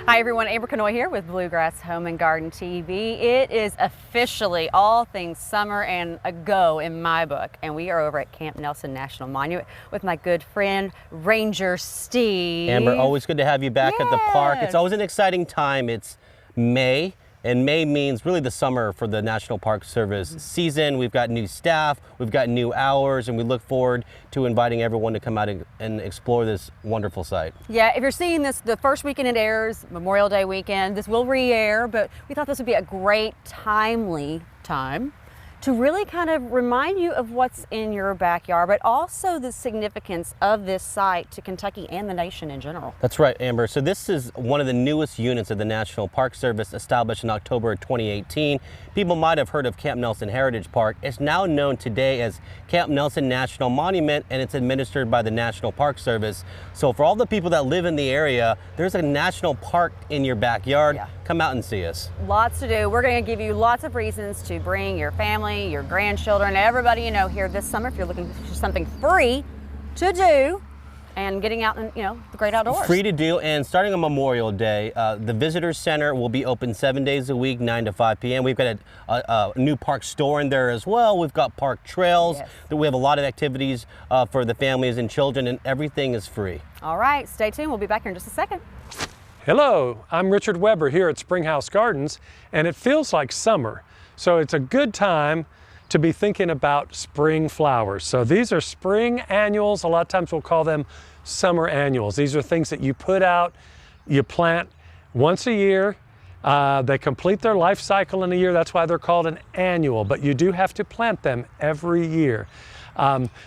Hi everyone, Amber Canoy here with Bluegrass Home Garden TV. It is officially all things summer and a go in my book, and we are over at Camp Nelson National Monument with my good friend Ranger Steve. Amber, always good to have you back at the park. It's always an exciting time. It's May, and May means really the summer for the National Park Service season. We've got new staff, we've got new hours, and we look forward to inviting everyone to come out and explore this wonderful site. Yeah, if you're seeing this the first weekend it airs, Memorial Day weekend, this will re-air, but we thought this would be a great timely time to really kind of remind you of what's in your backyard, but also the significance of this site to Kentucky and the nation in general. That's right, Amber. So this is one of the newest units of the National Park Service, established in October 2018. People might have heard of Camp Nelson Heritage Park. It's now known today as Camp Nelson National Monument, and it's administered by the National Park Service. So for all the people that live in the area, there's a national park in your backyard. Yeah. Come out and see us. Lots to do. We're going to give you lots of reasons to bring your family, your grandchildren, everybody you know here this summer if you're looking for something free to do and getting out in, the great outdoors. Free to do, and starting on Memorial Day, the Visitor Center will be open 7 days a week, 9 to 5 p.m. We've got a new park store in there as well. We've got park trails. Yes. We have a lot of activities for the families and children, and everything is free. All right, stay tuned. We'll be back here in just a second. Hello, I'm Richard Weber here at Springhouse Gardens, and it feels like summer. So it's a good time to be thinking about spring flowers. So these are spring annuals. A lot of times we'll call them summer annuals. These are things that you put out, you plant once a year. They complete their life cycle in a year. That's why they're called an annual, but you do have to plant them every year.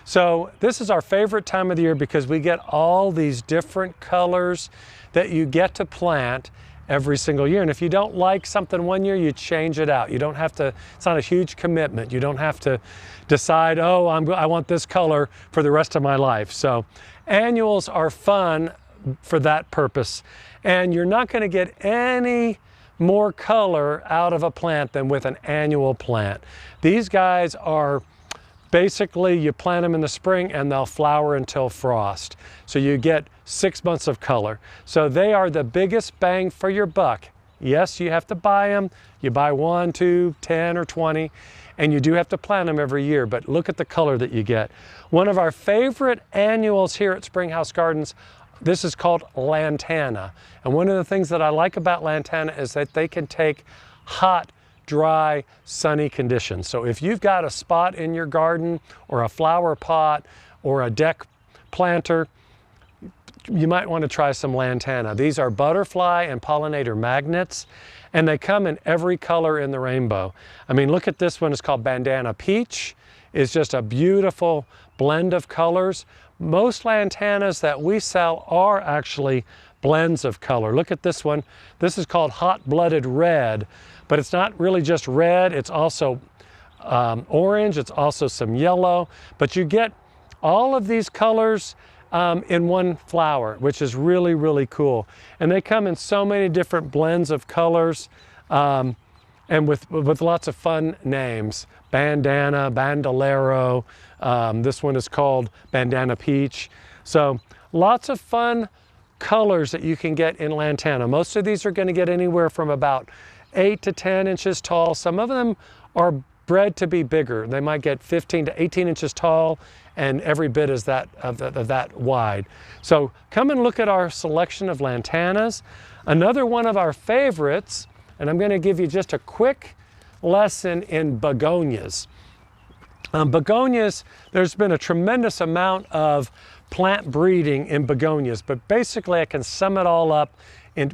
So this is our favorite time of the year because we get all these different colors that you get to plant every single year. And if you don't like something one year, you change it out. You don't have to, it's not a huge commitment. You don't have to decide, oh, I want this color for the rest of my life. So annuals are fun for that purpose. And you're not going to get any more color out of a plant than with an annual plant. These guys are basically, you plant them in the spring and they'll flower until frost. So you get 6 months of color. So they are the biggest bang for your buck. Yes, you have to buy them. You buy 1, 2, 10, or 20, and you do have to plant them every year, but look at the color that you get. One of our favorite annuals here at Springhouse Gardens, this is called lantana. And one of the things that I like about lantana is that they can take hot, dry, sunny conditions. So if you've got a spot in your garden or a flower pot or a deck planter, you might want to try some lantana. These are butterfly and pollinator magnets, and they come in every color in the rainbow. I mean, look at this one. It's called Bandana Peach. It's just a beautiful blend of colors. Most lantanas that we sell are actually blends of color. Look at this one. This is called Hot-Blooded Red. But it's not really just red, it's also orange, it's also some yellow. But you get all of these colors in one flower, which is really, really cool. And they come in so many different blends of colors and with lots of fun names. Bandana, Bandolero, this one is called Bandana Peach. So lots of fun colors that you can get in lantana. Most of these are going to get anywhere from about 8 to 10 inches tall. Some of them are bred to be bigger. They might get 15 to 18 inches tall and every bit is that wide. So come and look at our selection of lantanas. Another one of our favorites, and I'm going to give you just a quick lesson in begonias. Begonias, there's been a tremendous amount of plant breeding in begonias, but basically I can sum it all up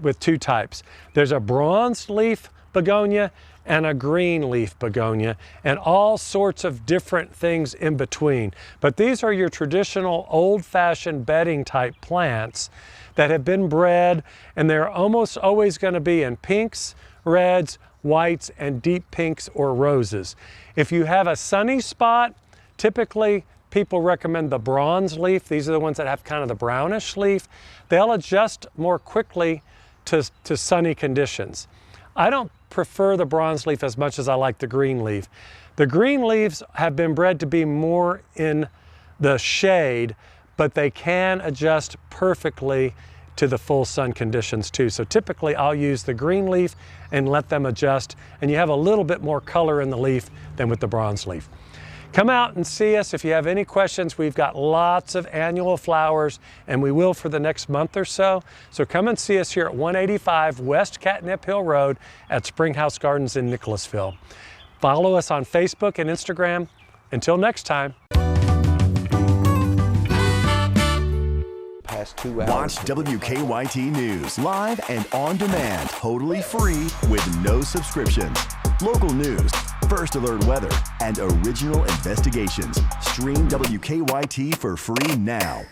with 2 types. There's a bronze leaf begonia and a green leaf begonia, and all sorts of different things in between. But these are your traditional old-fashioned bedding type plants that have been bred, and they're almost always going to be in pinks, reds, whites, and deep pinks or roses. If you have a sunny spot, typically people recommend the bronze leaf. These are the ones that have kind of the brownish leaf. They'll adjust more quickly to sunny conditions. I don't prefer the bronze leaf as much as I like the green leaf. The green leaves have been bred to be more in the shade, but they can adjust perfectly to the full sun conditions too. So typically I'll use the green leaf and let them adjust, and you have a little bit more color in the leaf than with the bronze leaf. Come out and see us if you have any questions. We've got lots of annual flowers, and we will for the next month or so. So come and see us here at 185 West Catnip Hill Road at Springhouse Gardens in Nicholasville. Follow us on Facebook and Instagram. Until next time. Past 2 hours. Watch WKYT News live and on demand, totally free with no subscriptions. Local news, first alert weather, and original investigations. Stream WKYT for free now.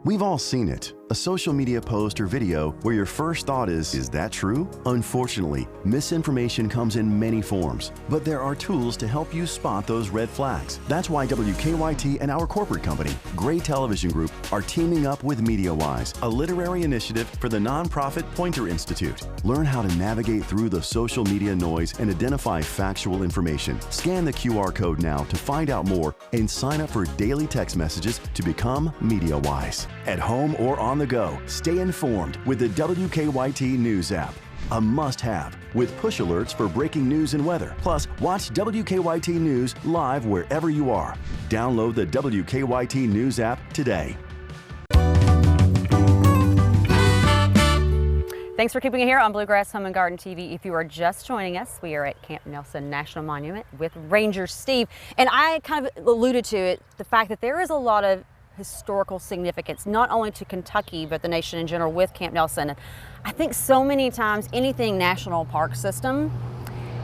We've all seen it. A social media post or video where your first thought is that true? Unfortunately, misinformation comes in many forms, but there are tools to help you spot those red flags. That's why WKYT and our corporate company, Gray Television Group, are teaming up with MediaWise, a literary initiative for the nonprofit Pointer Institute. Learn how to navigate through the social media noise and identify factual information. Scan the QR code now to find out more and sign up for daily text messages to become MediaWise. At home or on the go, stay informed with the WKYT News app. A must-have with push alerts for breaking news and weather. Plus, watch WKYT News live wherever you are. Download the WKYT News app today. Thanks for keeping it here on Bluegrass Home Garden TV. If you are just joining us, we are at Camp Nelson National Monument with Ranger Steve. And I kind of alluded to it, the fact that there is a lot of historical significance, not only to Kentucky, but the nation in general with Camp Nelson. And I think so many times anything national park system,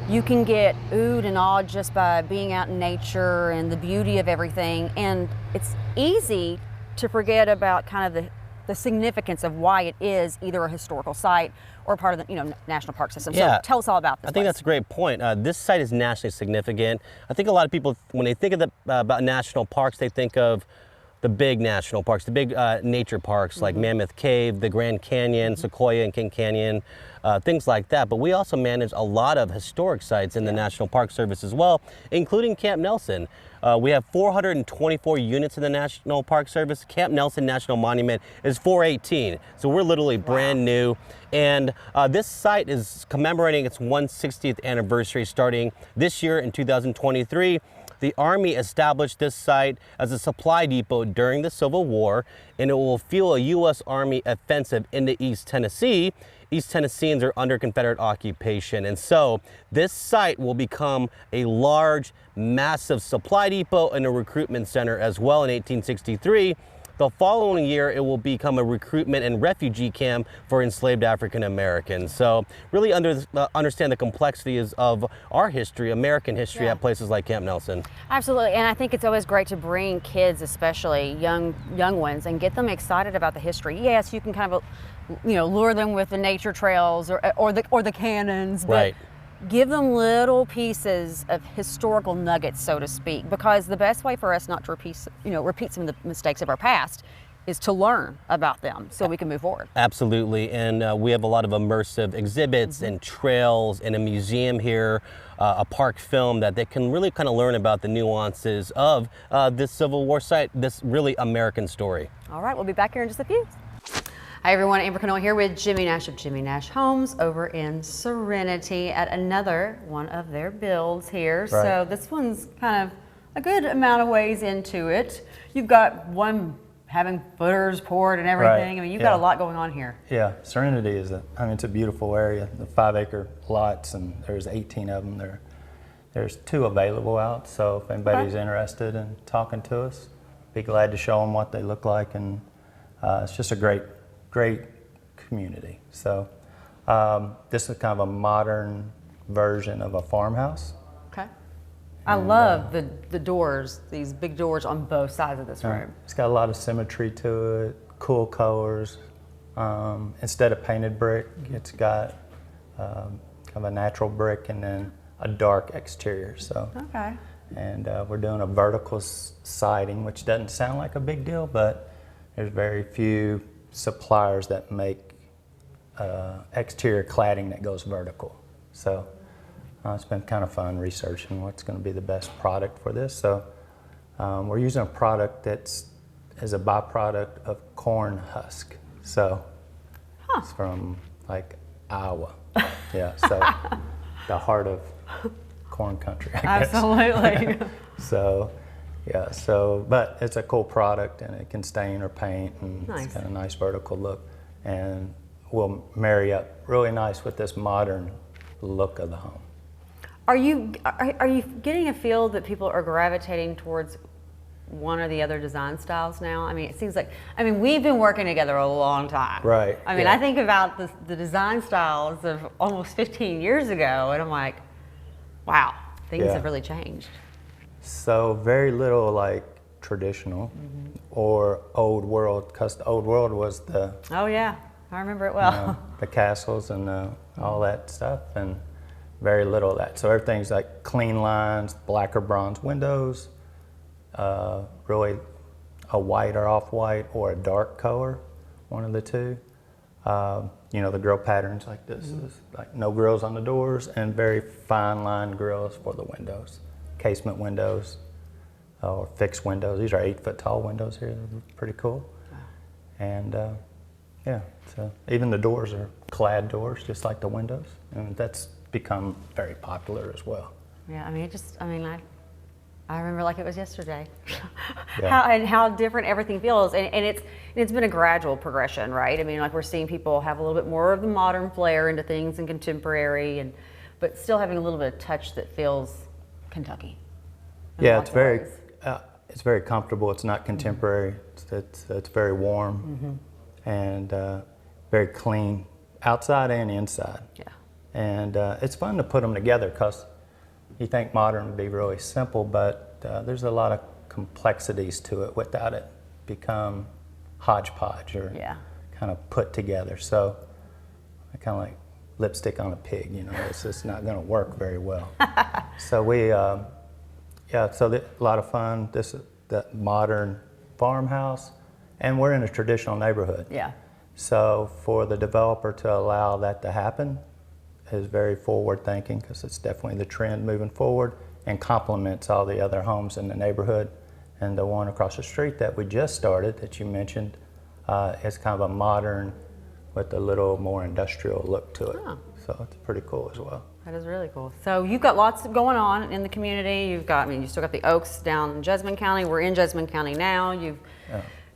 you can get oohed and awed just by being out in nature and the beauty of everything. And it's easy to forget about kind of the significance of why it is either a historical site or part of the national park system. Yeah. So tell us all about this. I think that's a great point. This site is nationally significant. I think a lot of people, when they think of about national parks, they think of the big national parks, the big nature parks like Mammoth Cave, the Grand Canyon, Sequoia and King Canyon, things like that. But we also manage a lot of historic sites in the National Park Service as well, including Camp Nelson. We have 424 units in the National Park Service. Camp Nelson National Monument is 418, so we're literally brand new. And this site is commemorating its 160th anniversary starting this year in 2023. The Army established this site as a supply depot during the Civil War, and it will fuel a U.S. Army offensive into East Tennessee. East Tennesseans are under Confederate occupation, and so this site will become a large, massive supply depot and a recruitment center as well in 1863. The following year, it will become a recruitment and refugee camp for enslaved African Americans. So really understand the complexities of our history, American history, at places like Camp Nelson. Absolutely, and I think it's always great to bring kids, especially young ones, and get them excited about the history. Yes, you can kind of, lure them with the nature trails or the cannons, but right. Give them little pieces of historical nuggets, so to speak, because the best way for us not to repeat some of the mistakes of our past is to learn about them so we can move forward. Absolutely, and we have a lot of immersive exhibits and trails and a museum here, a park film that they can really kind of learn about the nuances of this Civil War site, this really American story. All right, we'll be back here in just a few. Hi everyone, Amber Canoa here with Jimmy Nash of Jimmy Nash Homes over in Serenity at another one of their builds here. Right. So this one's kind of a good amount of ways into it. You've got one having footers poured and everything. Right. I mean, you've got a lot going on here. Yeah, Serenity is it's a beautiful area. The 5-acre lots, and there's 18 of them. There's 2 available out, so if anybody's interested in talking to us, be glad to show them what they look like, and it's just a great community. So this is kind of a modern version of a farmhouse. Okay. I love the doors, these big doors on both sides of this room. It's got a lot of symmetry to it, cool colors. Instead of painted brick, it's got kind of a natural brick and then a dark exterior. So. Okay. And we're doing a vertical siding, which doesn't sound like a big deal, but there's very few suppliers that make exterior cladding that goes vertical. So it's been kind of fun researching what's going to be the best product for this. So we're using a product that's a byproduct of corn husk. So it's from like Iowa. Yeah, so the heart of corn country, I guess. Absolutely. So, yeah, but it's a cool product, and it can stain or paint, and Nice. it's got a nice vertical look, and will marry up really nice with this modern look of the home. Are you getting a feel that people are gravitating towards one or the other design styles now? I mean, it seems like, we've been working together a long time. Right, I mean, yeah. I think about the design styles of almost 15 years ago, and I'm like, wow, things Yeah. have really changed. So very little like traditional or old world, because the old world was the Oh yeah, I remember it well. the castles and all that stuff, and very little of that. So everything's like clean lines, black or bronze windows, really a white or off-white or a dark color, one of the two. The grill patterns like this is like no grills on the doors, and very fine line grills for the windows, casement windows or fixed windows. These are 8-foot tall windows here. They're pretty cool. And yeah, so even the doors are clad doors, just like the windows, and that's become very popular as well. Yeah, I remember like it was yesterday. Yeah. how different everything feels, and it's been a gradual progression, right? I mean, like we're seeing people have a little bit more of the modern flair into things and contemporary, but still having a little bit of touch that feels Kentucky. in Yeah, lots it's of very ways. it's very comfortable. It's not contemporary. It's very warm and very clean, outside and inside. Yeah. And it's fun to put them together, because you think modern would be really simple, but there's a lot of complexities to it without it become hodgepodge or Yeah. kind of put together. So I kind of like lipstick on a pig, it's just not going to work very well. So we, a lot of fun. This is the modern farmhouse, and we're in a traditional neighborhood. Yeah. So for the developer to allow that to happen is very forward thinking, because it's definitely the trend moving forward, and complements all the other homes in the neighborhood. And the one across the street that we just started, that you mentioned, is kind of a modern with a little more industrial look to it. Oh. So it's pretty cool as well. That is really cool. So you've got lots going on in the community. You've got, you still got the Oaks down in Jessamine County. We're in Jessamine County now. You've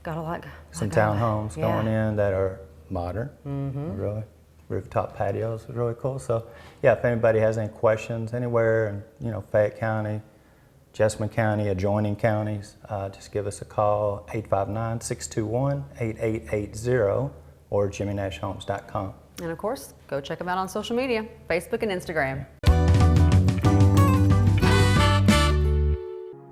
got a lot. Some townhomes going in that are modern, really. Rooftop patios is really cool. So yeah, if anybody has any questions anywhere in Fayette County, Jessamine County, adjoining counties, just give us a call, 859-621-8880, or jimmynashhomes.com. And of course, go check them out on social media, Facebook and Instagram.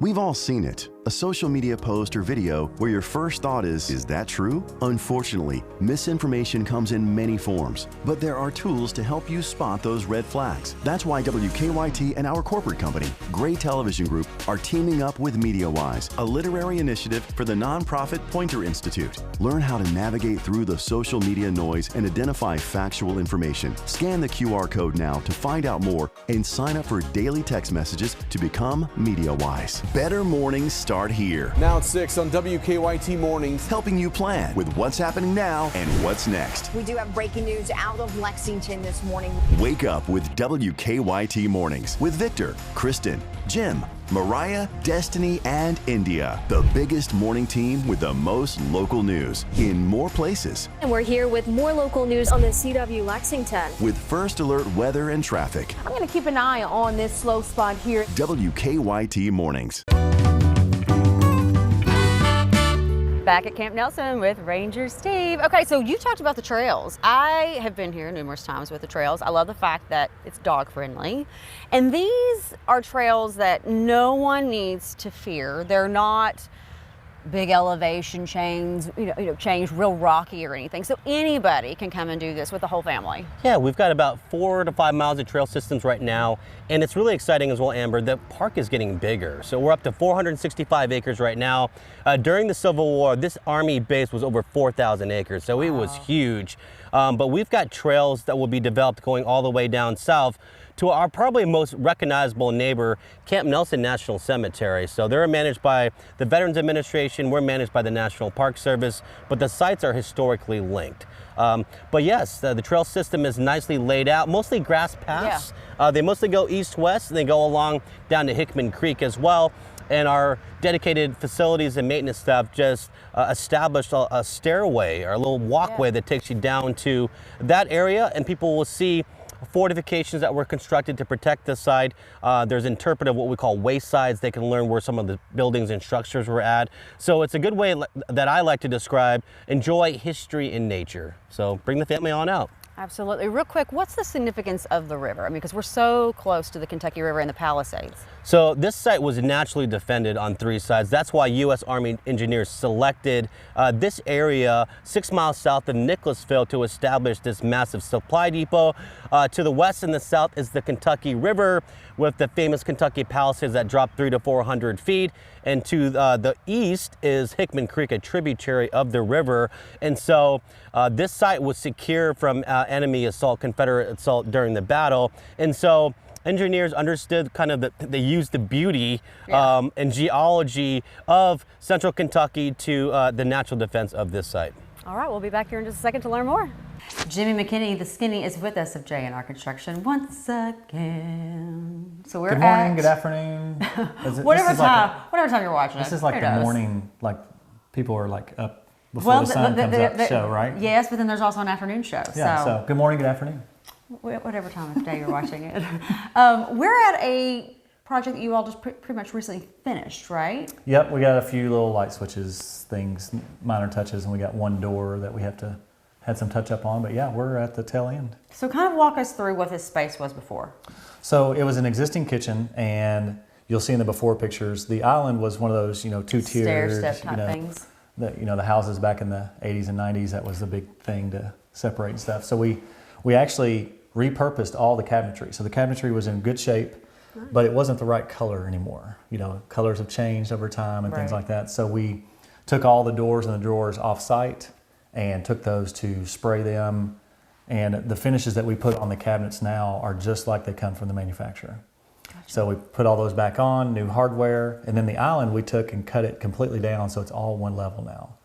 We've all seen it. A social media post or video where your first thought is that true? Unfortunately, misinformation comes in many forms, but there are tools to help you spot those red flags. That's why WKYT and our corporate company, Gray Television Group, are teaming up with MediaWise, a literary initiative for the nonprofit Pointer Institute. Learn how to navigate through the social media noise and identify factual information. Scan the QR code now to find out more, and sign up for daily text messages to become MediaWise. Better mornings start here. Now at 6 on WKYT Mornings. Helping you plan with what's happening now and what's next. We do have breaking news out of Lexington this morning. Wake up with WKYT Mornings with Victor, Kristen, Jim, Mariah, Destiny, and India. The biggest morning team with the most local news in more places. And we're here with more local news on the CW Lexington. With first alert weather and traffic. I'm going to keep an eye on this slow spot here. WKYT Mornings. Back at Camp Nelson with Ranger Steve. Okay, so you talked about the trails. I have been here numerous times with the trails. I love the fact that it's dog friendly. And these are trails that no one needs to fear. They're not big elevation change real rocky or anything. So anybody can come and do this with the whole family. Yeah, we've got about 4 to 5 miles of trail systems right now, and it's really exciting as well, Amber. The park is getting bigger, so we're up to 465 acres right now. During the Civil War, this Army base was over 4,000 acres, so it was huge. But we've got trails that will be developed going all the way down south to our probably most recognizable neighbor, Camp Nelson National Cemetery. So they're managed by the Veterans Administration, we're managed by the National Park Service, but the sites are historically linked. But yes, the trail system is nicely laid out, mostly grass paths. Yeah. They mostly go east-west, and they go along down to Hickman Creek as well. And our dedicated facilities and maintenance staff just established a stairway or a little walkway that takes you down to that area, and people will see fortifications that were constructed to protect this site. There's interpretive, what we call waysides. They can learn where some of the buildings and structures were at. So it's a good way that I like to describe, enjoy history in nature. So bring the family on out. Absolutely. Real quick, what's the significance of the river? I mean, because we're so close to the Kentucky River and the Palisades. So this site was naturally defended on 3 sides. That's why U.S. Army engineers selected this area 6 miles south of Nicholasville to establish this massive supply depot. To the west and the south is the Kentucky River with the famous Kentucky Palisades that drop 300 to 400 feet. And to the east is Hickman Creek, a tributary of the river. And so this site was secure from enemy assault, Confederate assault during the battle. And so engineers understood kind of they used the beauty and geology of central Kentucky to the natural defense of this site. All right, we'll be back here in just a second to learn more. Jimmy McKinney, the skinny, is with us of J&R Construction once again. So we're good morning, good afternoon. Whatever time you're watching. This is like the morning, like people are like up before the sun comes up show, right? Yes, but then there's also an afternoon show. Yeah, so good morning, good afternoon. Whatever time of day you're watching it. We're at a project that you all just pretty much recently finished, right? Yep, we got a few little light switches, things, minor touches, and we got one door that we had some touch up on, but yeah, we're at the tail end. So kind of walk us through what this space was before. So it was an existing kitchen, and you'll see in the before pictures, the island was one of those, 2-tiered, stair-step type things. The houses back in the 80s and 90s, that was the big thing to separate stuff. So we actually repurposed all the cabinetry. So the cabinetry was in good shape, but it wasn't the right color anymore. Colors have changed over time and things like that. So we took all the doors and the drawers off site and took those to spray them. And the finishes that we put on the cabinets now are just like they come from the manufacturer. Gotcha. So we put all those back on, new hardware, and then the island we took and cut it completely down so it's all one level now.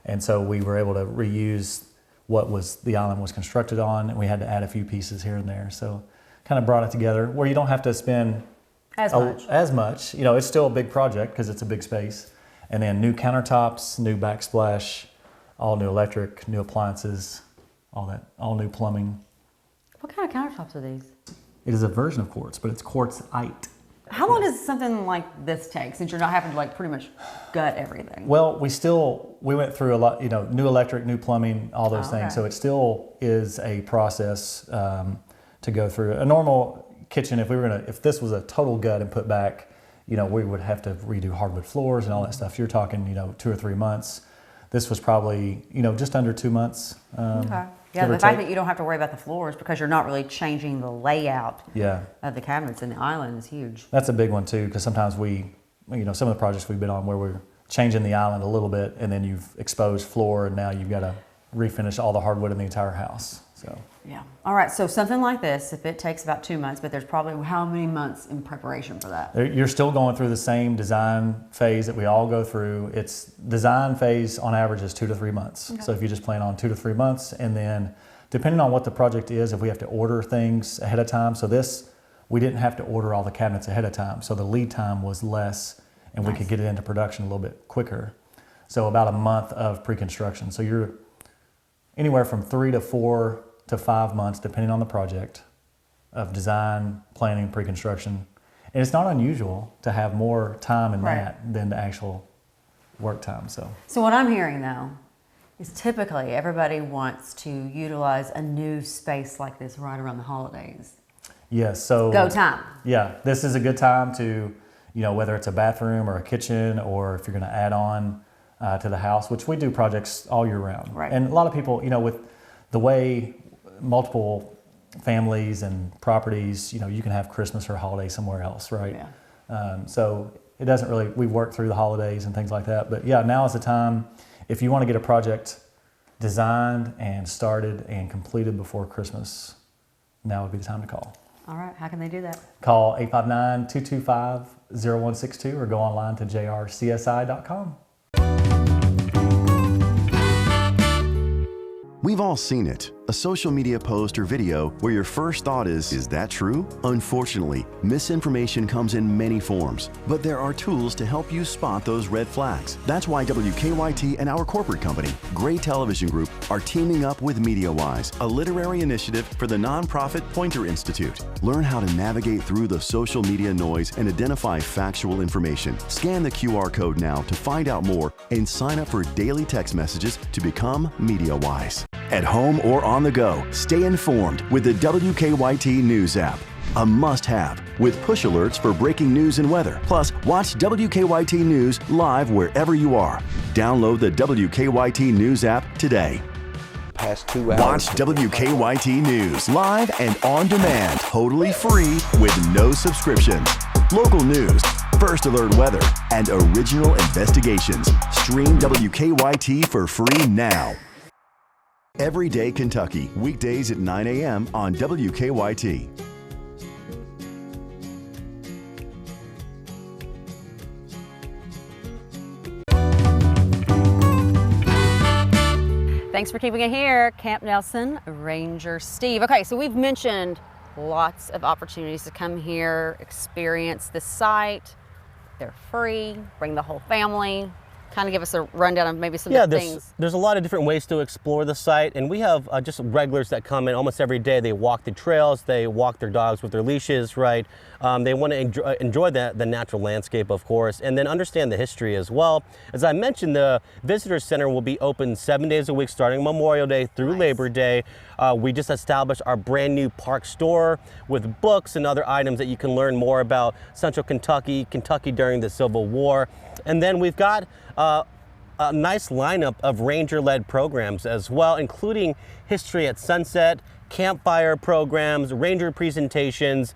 And so we were able to reuse what the island was constructed on, and we had to add a few pieces here and there. So kind of brought it together where you don't have to spend as much. It's still a big project because it's a big space. And then new countertops, new backsplash, all new electric, new appliances, all new plumbing. What kind of countertops are these? It is a version of quartz, but it's quartzite. How long does something like this take, since you're not having to pretty much gut everything? Well, we went through a lot, new electric, new plumbing, all those things. So it still is a process to go through. A normal kitchen, if this was a total gut and put back, we would have to redo hardwood floors and all that stuff. You're talking, 2 or 3 months. This was probably, just under 2 months. Okay. Yeah, the fact that you don't have to worry about the floors because you're not really changing the layout of the cabinets in the island is huge. That's a big one too, because sometimes some of the projects we've been on where we're changing the island a little bit and then you've exposed floor and now you've got to refinish all the hardwood in the entire house. So yeah. All right, so something like this, if it takes about 2 months, but there's probably how many months in preparation for that? You're still going through the same design phase that we all go through. It's design phase on average is 2 to 3 months. Okay. So if you just plan on 2 to 3 months, and then depending on what the project is, if we have to order things ahead of time. So we didn't have to order all the cabinets ahead of time. So the lead time was less and we could get it into production a little bit quicker. So about a month of pre-construction. So you're anywhere from 3 to 4 to 5 months, depending on the project, of design, planning, pre-construction. And it's not unusual to have more time in that than the actual work time. So what I'm hearing though is typically everybody wants to utilize a new space like this right around the holidays. Yes, so go time. Yeah, this is a good time to, whether it's a bathroom or a kitchen, or if you're going to add on to the house, which we do projects all year round. Right. And a lot of people, with the way multiple families and properties, you can have Christmas or holiday somewhere else, right? Yeah. So it doesn't really, we work through the holidays and things like that. But yeah, now is the time, if you want to get a project designed and started and completed before Christmas, now would be the time to call. All right, how can they do that? Call 859-225-0162 or go online to jrcsi.com. We've all seen it. A social media post or video where your first thought is that true? Unfortunately, misinformation comes in many forms, but there are tools to help you spot those red flags. That's why WKYT and our corporate company, Gray Television Group, are teaming up with MediaWise, a literary initiative for the nonprofit Pointer Institute. Learn how to navigate through the social media noise and identify factual information. Scan the QR code now to find out more and sign up for daily text messages to become MediaWise. At home or on the go, stay informed with the WKYT News app. A must-have with push alerts for breaking news and weather. Plus, watch WKYT News live wherever you are. Download the WKYT News app today. Past 2 hours. Watch WKYT News live and on demand, totally free with no subscriptions. Local news, first alert weather, and original investigations. Stream WKYT for free now. Everyday Kentucky, weekdays at 9 a.m. on WKYT. Thanks for keeping it here, Camp Nelson, Ranger Steve. Okay, so we've mentioned lots of opportunities to come here, experience the site. They're free, bring the whole family. Kind of give us a rundown of maybe some of the things. There's a lot of different ways to explore the site, and we have just regulars that come in almost every day. They walk the trails, they walk their dogs with their leashes, right? They want to enjoy the natural landscape, of course, and then understand the history as well. As I mentioned, the Visitor Center will be open 7 days a week starting Memorial Day through Labor Day. We just established our brand new park store with books and other items that you can learn more about Central Kentucky, Kentucky during the Civil War. And then we've got a nice lineup of ranger-led programs as well, including History at Sunset, campfire programs, ranger presentations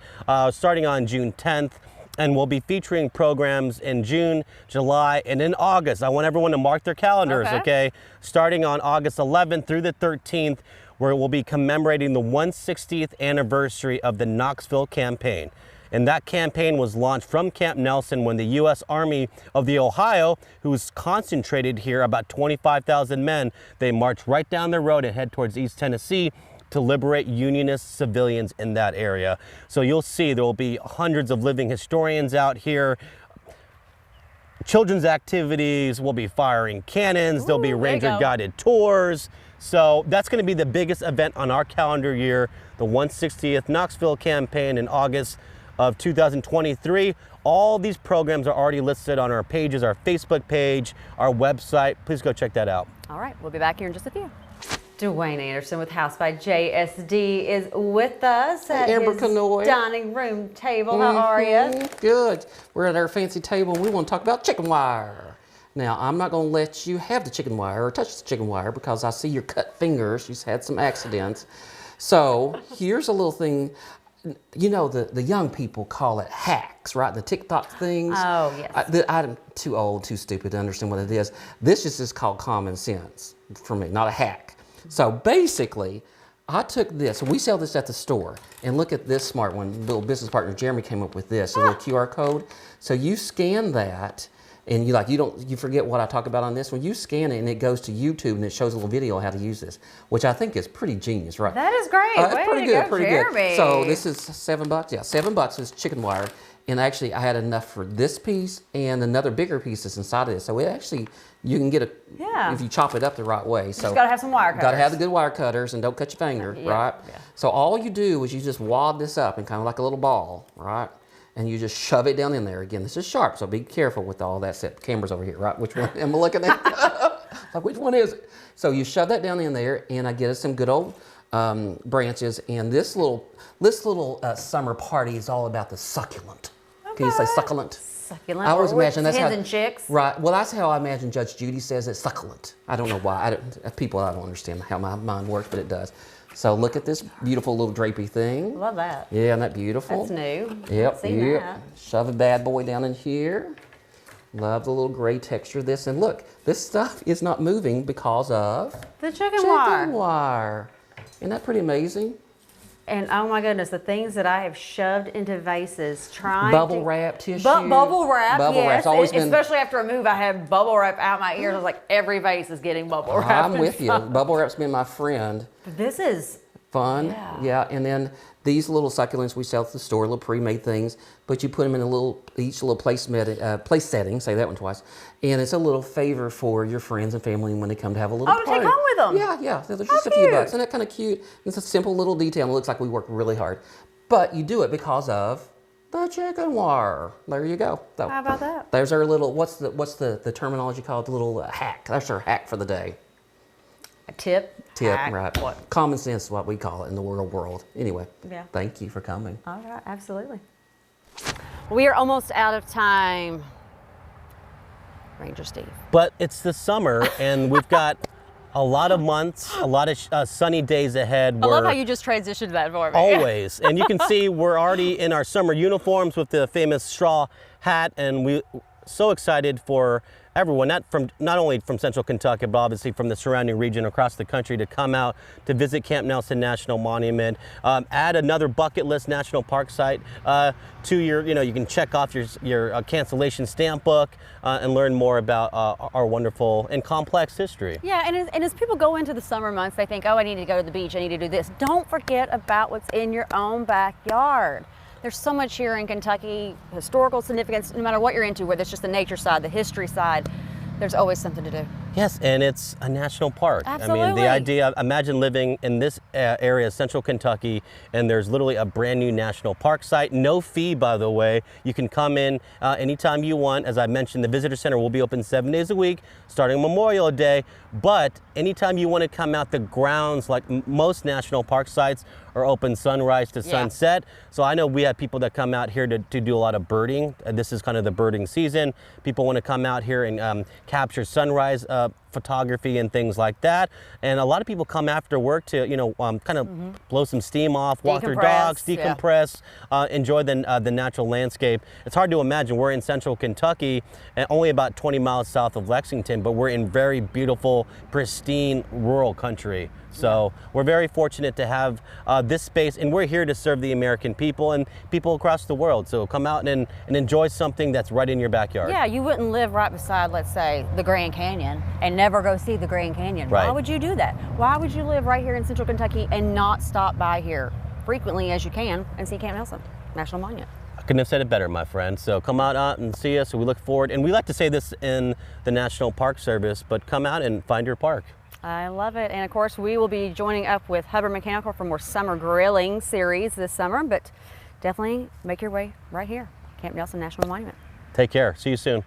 starting on June 10th. And we'll be featuring programs in June, July, and in August. I want everyone to mark their calendars, okay? Starting on August 11th through the 13th, where we'll be commemorating the 160th anniversary of the Knoxville campaign. And that campaign was launched from Camp Nelson when the U.S. Army of the Ohio, who's concentrated here, about 25,000 men, they marched right down the road and head towards East Tennessee to liberate Unionist civilians in that area. So you'll see there will be hundreds of living historians out here. Children's activities, we'll be firing cannons, there'll be ranger guided tours. So that's going to be the biggest event on our calendar year, the 160th Knoxville campaign in August of 2023. All these programs are already listed on our pages, our Facebook page, our website. Please go check that out. All right, we'll be back here in just a few. Dwayne Anderson with House by JSD is with us at his dining room table. How are you? Good. We're at our fancy table and we want to talk about chicken wire. Now, I'm not going to let you have the chicken wire or touch the chicken wire because I see your cut fingers. You've had some accidents. So here's a little thing. You know, the young people call it hacks, right? The TikTok things. Oh, yes. I'm too old, too stupid to understand what it is. This is just called common sense for me, not a hack. So basically, I took this, we sell this at the store, and look at this smart one. Little business partner Jeremy came up with this, a little QR code. So you scan that, and you forget what I talk about on this one. You scan it, and it goes to YouTube, and it shows a little video on how to use this, which I think is pretty genius, right? That is great. It's pretty good, pretty Jeremy. good. So this is $7. Yeah, $7 is chicken wire. And actually, I had enough for this piece and another bigger piece that's inside of this. So it actually, you can get if you chop it up the right way. So you just gotta have some wire cutters. Gotta have the good wire cutters and don't cut your finger, right? Yeah. So all you do is you just wad this up and kind of like a little ball, right? And you just shove it down in there. Again, this is sharp, so be careful with all that set. Camera's over here, right? Which one am I looking at? Like, which one is it? So you shove that down in there, and I get us some good old branches. And this little summer party is all about the succulent. Can you say succulent? Succulent. I always imagine that's hens and chicks. Right. Well, that's how I imagine Judge Judy says it. Succulent. I don't know why. I don't understand how my mind works, but it does. So look at this beautiful little drapey thing. Love that. Yeah, isn't that beautiful? That's new. Yep. That. Shove a bad boy down in here. Love the little gray texture of this. And look, this stuff is not moving because of the chicken wire. Isn't that pretty amazing? And oh my goodness, the things that I have shoved into vases trying bubble wrap tissue. Bubble wrap, bubble yes. wrap's always been, especially after a move, I have bubble wrap out my ears. I was like, every vase is getting bubble wrap. I'm with you. Bubble wrap's been my friend. But this is fun. Yeah. And then these little succulents we sell at the store, little pre-made things, but you put them in each little place setting, say that one twice, and it's a little favor for your friends and family when they come to have a little party. Oh, to take home with them? Yeah. So there's just a few bucks. Isn't that kind of cute? It's a simple little detail, and it looks like we work really hard. But you do it because of the chicken wire. There you go. So, how about that? There's our little, what's the terminology called? The little hack. That's our hack for the day. A tip, hack, right. What? Common sense is what we call it in the world. Anyway, yeah. Thank you for coming. All right, absolutely. We are almost out of time, Ranger Steve. But it's the summer, and we've got a lot of months, a lot of sunny days ahead. I love how you just transitioned that for me. Always. And you can see we're already in our summer uniforms with the famous straw hat, and we're so excited for everyone, not only from Central Kentucky, but obviously from the surrounding region across the country, to come out to visit Camp Nelson National Monument, add another bucket list national park site to your, you can check off your cancellation stamp book and learn more about our wonderful and complex history. Yeah, and as people go into the summer months, they think, oh, I need to go to the beach, I need to do this. Don't forget about what's in your own backyard. There's so much here in Kentucky, historical significance, no matter what you're into, whether it's just the nature side, the history side, there's always something to do. Yes, and it's a national park. Absolutely. I mean, the idea, imagine living in this area, Central Kentucky, and there's literally a brand new national park site. No fee, by the way. You can come in anytime you want. As I mentioned, the visitor center will be open 7 days a week, starting Memorial Day. But anytime you want to come out, the grounds, like most national park sites, are open sunrise to sunset. So I know we have people that come out here to do a lot of birding. This is kind of the birding season. People want to come out here and capture sunrise photography and things like that. And a lot of people come after work to, kind of blow some steam off, walk their dogs, decompress, enjoy the natural landscape. It's hard to imagine. We're in Central Kentucky, and only about 20 miles south of Lexington, but we're in very beautiful, pristine, rural country. So we're very fortunate to have this space, and we're here to serve the American people and people across the world. So come out and enjoy something that's right in your backyard. Yeah, you wouldn't live right beside, let's say, the Grand Canyon and never go see the Grand Canyon. Right. Why would you do that? Why would you live right here in Central Kentucky and not stop by here frequently as you can and see Camp Nelson National Monument? I couldn't have said it better, my friend. So come out and see us. We look forward, and we like to say this in the National Park Service, but come out and find your park. I love it. And of course, we will be joining up with Hubbard Mechanical for more summer grilling series this summer, but definitely make your way right here, Camp Nelson National Monument. Take care. See you soon.